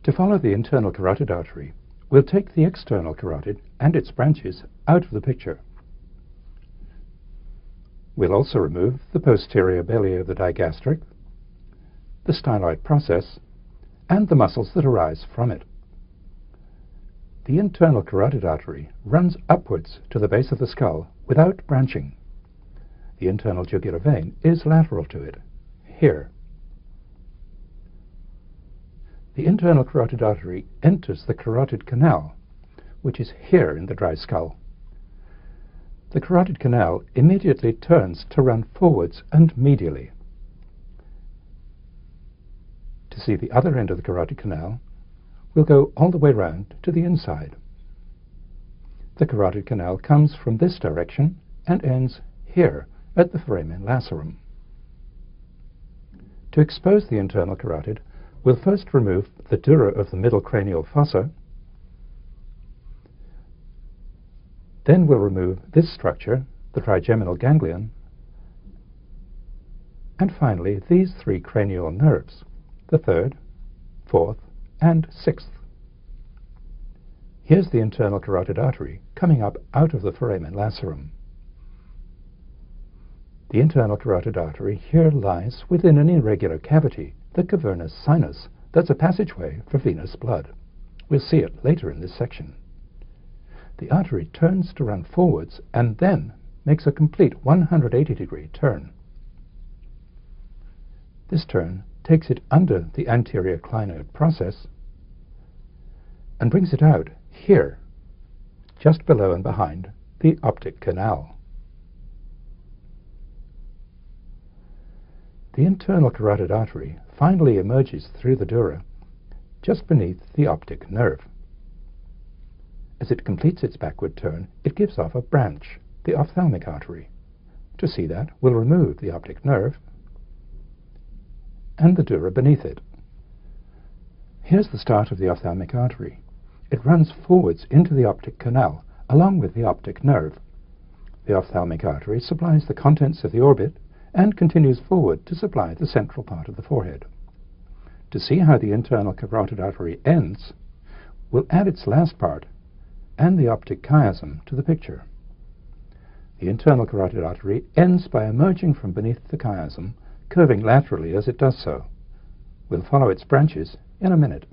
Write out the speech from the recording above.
To follow the internal carotid artery, we'll take the external carotid and its branches out of the picture. We'll also remove the posterior belly of the digastric, the styloid process, and the muscles that arise from it. The internal carotid artery runs upwards to the base of the skull without branching. The internal jugular vein is lateral to it, here. The internal carotid artery enters the carotid canal, which is here in the dry skull. The carotid canal immediately turns to run forwards and medially. To see the other end of the carotid canal, we'll go all the way round to the inside. The carotid canal comes from this direction and ends here at the foramen lacerum. To expose the internal carotid, we'll first remove the dura of the middle cranial fossa. Then we'll remove this structure, the trigeminal ganglion, and finally these three cranial nerves, the third, fourth, and sixth. Here's the internal carotid artery coming up out of the foramen lacerum. The internal carotid artery here lies within an irregular cavity, the cavernous sinus, that's a passageway for venous blood. We'll see it later in this section. The artery turns to run forwards and then makes a complete 180-degree turn. This turn takes it under the anterior clinoid process and brings it out here, just below and behind the optic canal. The internal carotid artery finally emerges through the dura just beneath the optic nerve. As it completes its backward turn, it gives off a branch, the ophthalmic artery. To see that, we'll remove the optic nerve and the dura beneath it. Here's the start of the ophthalmic artery. It runs forwards into the optic canal along with the optic nerve. The ophthalmic artery supplies the contents of the orbit and continues forward to supply the central part of the forehead. To see how the internal carotid artery ends, we'll add its last part and the optic chiasm to the picture. The internal carotid artery ends by emerging from beneath the chiasm, curving laterally as it does so. We'll follow its branches in a minute.